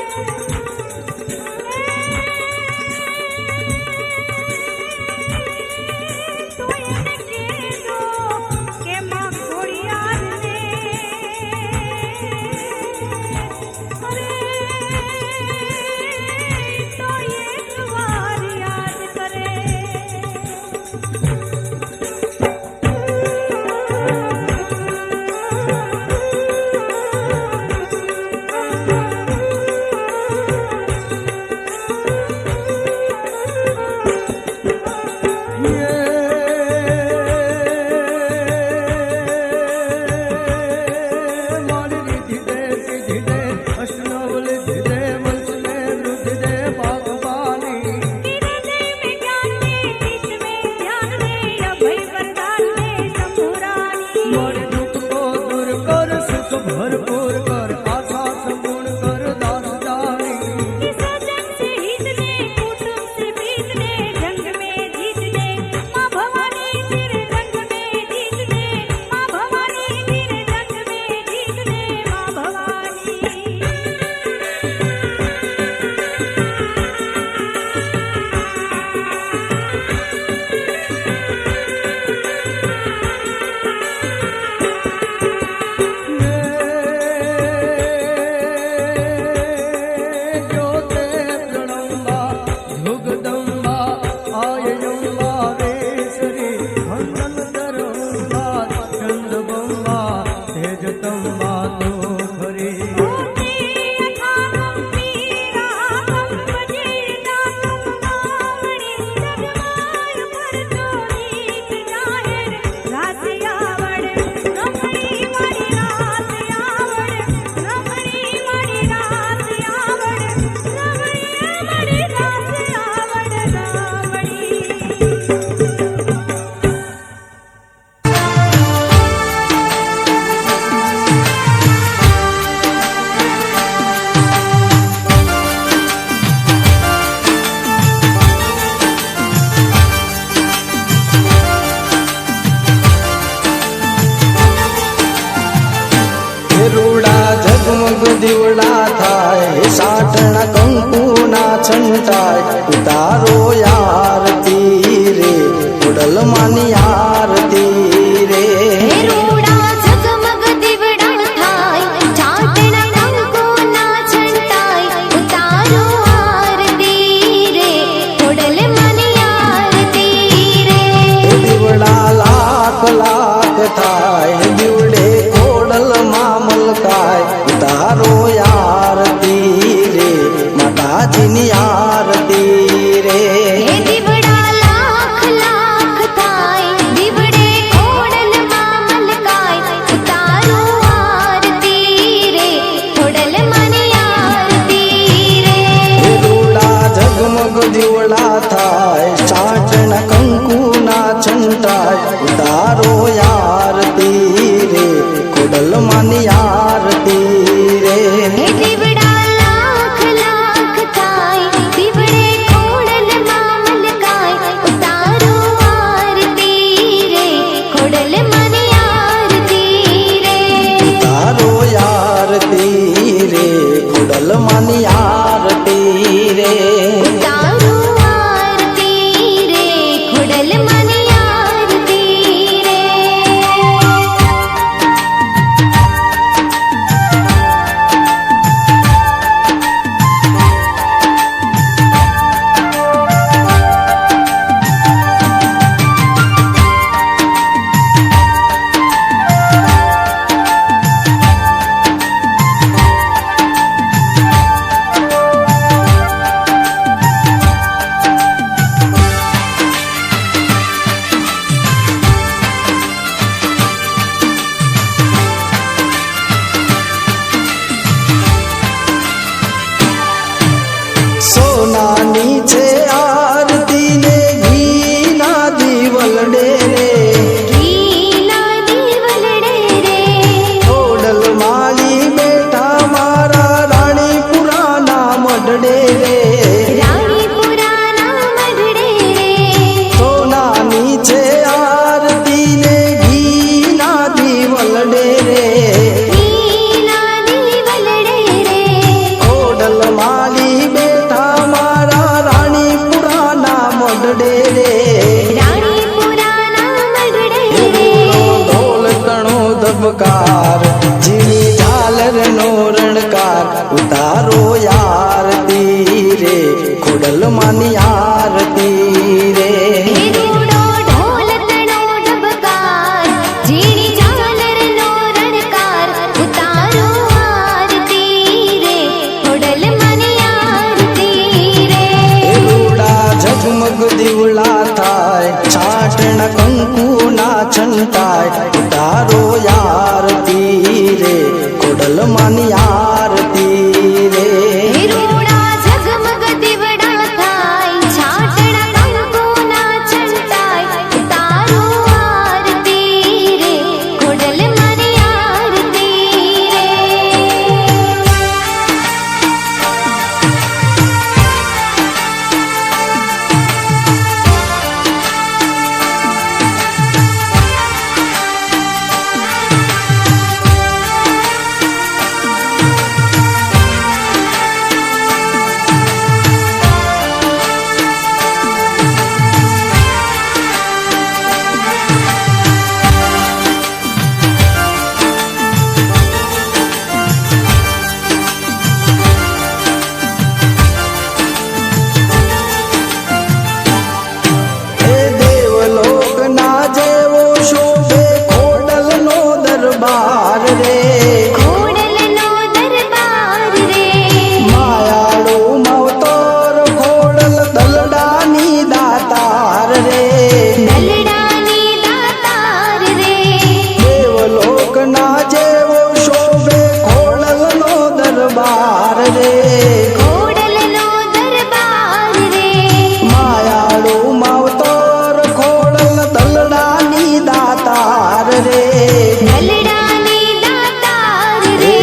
છંટાય ઉતારો આરતી રે ખોડલ માની આરતી રે રૂડા ઝગમગ દીવડા થાય ચાંદના કંકુના છંટાય ઉતારો આરતી રે ખોડલ માની આરતી રે દીવડા લાખ લાખ થાય દીવડે ખોડલ માં મલકાય ઉતારો આરતી રે માતાજીની આરતી રે દીવડા લાખ લાખ થાય દીવડે ખોડલમાં મલકાય ઉતારો આરતી રે ખોડલ માની આરતી રે રૂડા ઝગમગ દીવડા થાય ચાટણ કંકુના છંટાય ઉતારો આરતી રે ખોડલ માની આરતી રે દીવડા લાખ લાખ થાય દીવડે ખોડલમાં મલકાય ઉતારો આરતી રે ખોડલ માની આરતી રે ઉતારો આરતી રે ખોડલ માની આરતી રે ઉતારો આરતી રે ખોડલ માની આરતી રે સોનાની છે આરતી ને ઘીના દીવલડે રે ઘીના દીવલડે રે ખોડલ માળી બેઠા મારા રાણીપુરાના મઢડે રે રાણીપુરાના મઢડે રે સોનાની છે આરતી ને ઘીના દીવલડે રે ઘીના દીવલડે રે ખોડલ માળી બેઠા મારા રાણીપુરાના મઢડે રે રાણીપુરાના મઢડે રે ઢોલ તણો ધબકાર ઝીણી ઝાલર નો રણકાર ઉતારો આરતી રે ખોડલ માની આરતી રે રૂડો ઢોલ તણો ઢબકાર ઝીણી ઝાલરનો રણકાર ઉતારો આરતી રે ખોડલ માની આરતી રે રૂડા ઝગમગ દીવડા થાય છાટણ કંકુના છંટાય ઉતારો આરતી રે ખોડલ માની આરતી રે રૂડા ઝગમગ દીવડા થાય છાટણા કંકુના છંટાય ઉતારો આરતી રે ખોડલ માની આરતી રે હે દેવલોકના જેવો શોભે ખોડલનો દરબાર રે ખોડલનો દરબાર રે માયાળુ મવતોર ખોડલ દલડાની દાતાર રે દલડાની દાતાર રે દેવલોકના જેવો શોભે ખોડલનો દરબાર રે ખોડલનો દરબાર રે માયાળુ મવતોર ખોડલ દલડાની દાતાર રે દલડાની દાતાર રે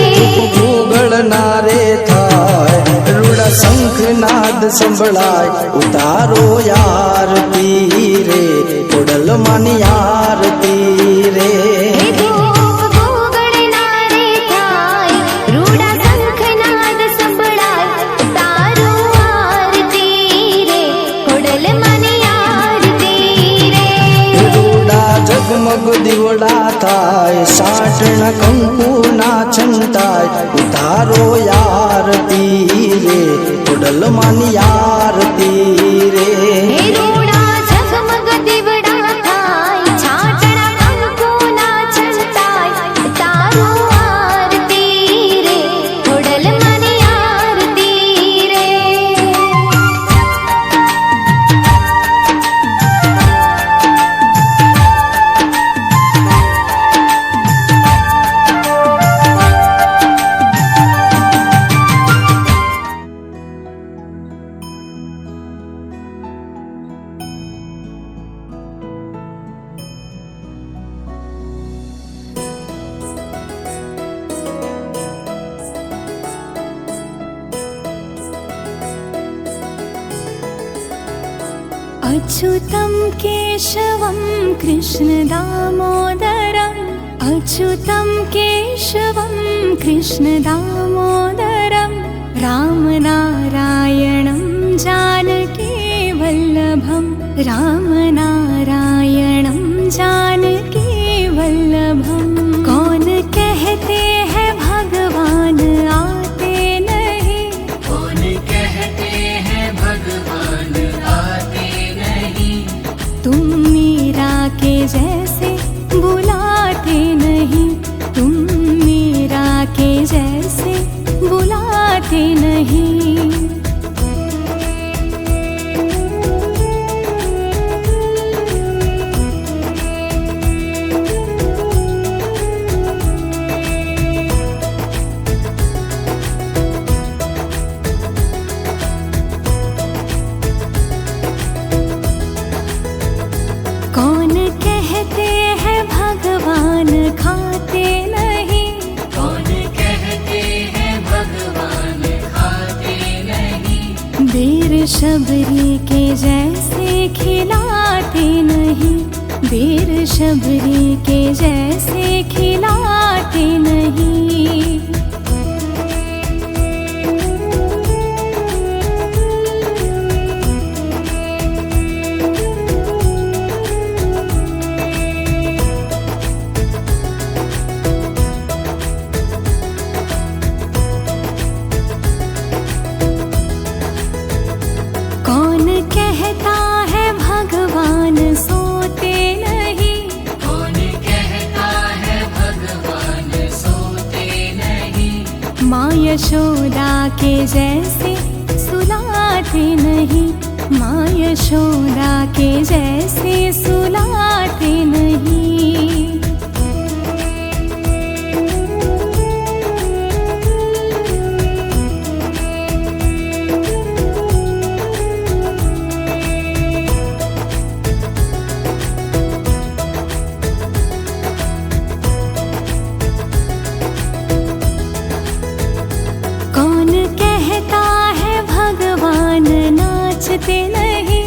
ભૂગળના રે થાય રૂડા શંખનાદ સંભળાય ઉતારો આરતી રે ખોડલ માની આરતી રે ધૂપ ગોગળના રે થાય રૂડા શંખનાદ સંભળાય ઉતારો આરતી થાય ઉતારો યારતી રે ખોડલ માની આરતી રે હે રૂડા ઝગમગ દીવડા થાય છાટણા કંકુના છલકાય તારું આરતી રે ખોડલ માની આરતી રે अच्युतं केशवं कृष्णदामोदरम् अच्युतं केशवं कृष्णदामोदरं रामनारायणं जानकीवल्लभं रामनारायणं जानकीवल्लभं कौन कहते हैं भगवान आते नहीं कौन कहते हैं भगवान आते नहीं तुम मीरा के जैसे बुलाते नहीं तुम मीरा के जैसे बुलाते नहीं कौन कहते हैं भगवान खाते नहीं कौन कहते हैं भगवान खाते नहीं बेर शबरी के जैसे खिलाते नहीं बेर शबरी के जैसे खिलाते नहीं कौन कहता है भगवान सोते नहीं कौन कहता है भगवान सोते नहीं माँ यशोदा के जैसे सुलाते नहीं माँ यशोदा के जैसे सुलाते नहीं कौन कहता है भगवान नाचते नहीं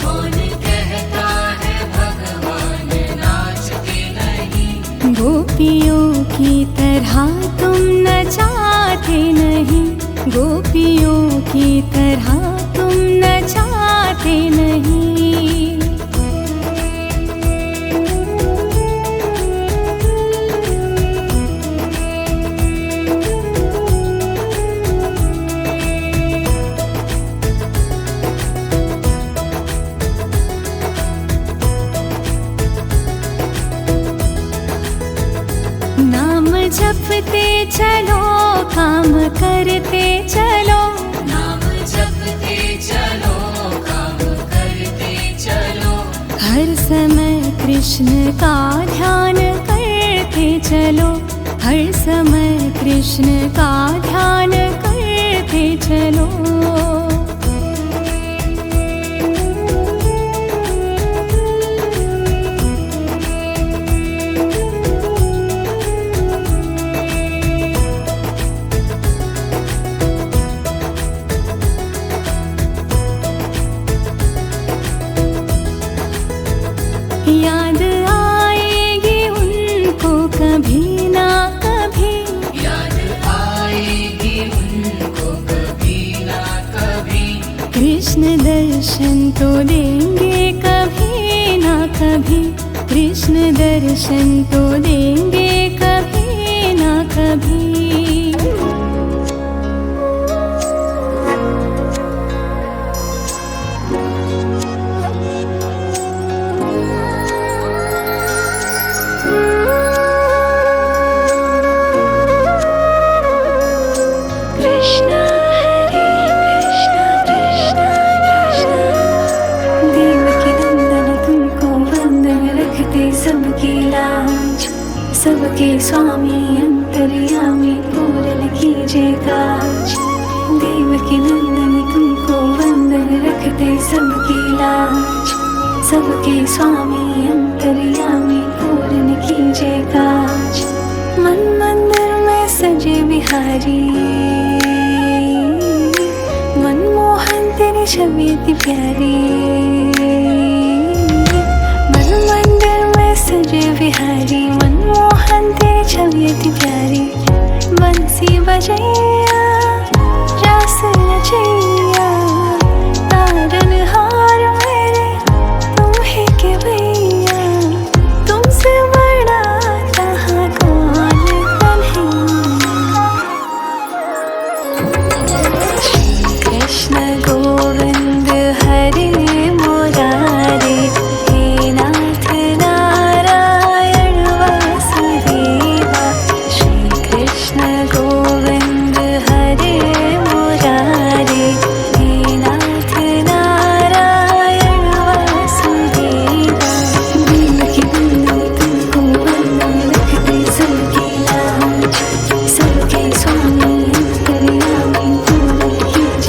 कौन कहता है भगवान नाचते नहीं गोपियों की तरह तुम नचाते नहीं गोपियों की तरह तुम नचाते नहीं नाम जपते चलो काम करते चलो नाम जपते चलो काम करते चलो हर समय कृष्ण का ध्यान करते चलो हर समय कृष्ण का ध्यान करते चलो याद आएगी उनको कभी ना कभी याद आएगी उनको कभी ना कभी कृष्ण दर्शन तो देंगे कभी ना कभी कृष्ण दर्शन तो देंगे कभी ना कभी स्वामी अंतर्यामी पूरन कीजे काज। देवकी नंदन तुमको वंदन रखते सबकी लाज। सबके स्वामी अंतर्यामी पूरन कीजे काज। मन मंदिर में सजे बिहारी मनमोहन तेरी छवि इतनी प्यारी। मन मंदिर में सजे बिहारी मनमोहन तेरी छवि इतनी प्यारी। बंसी बजैया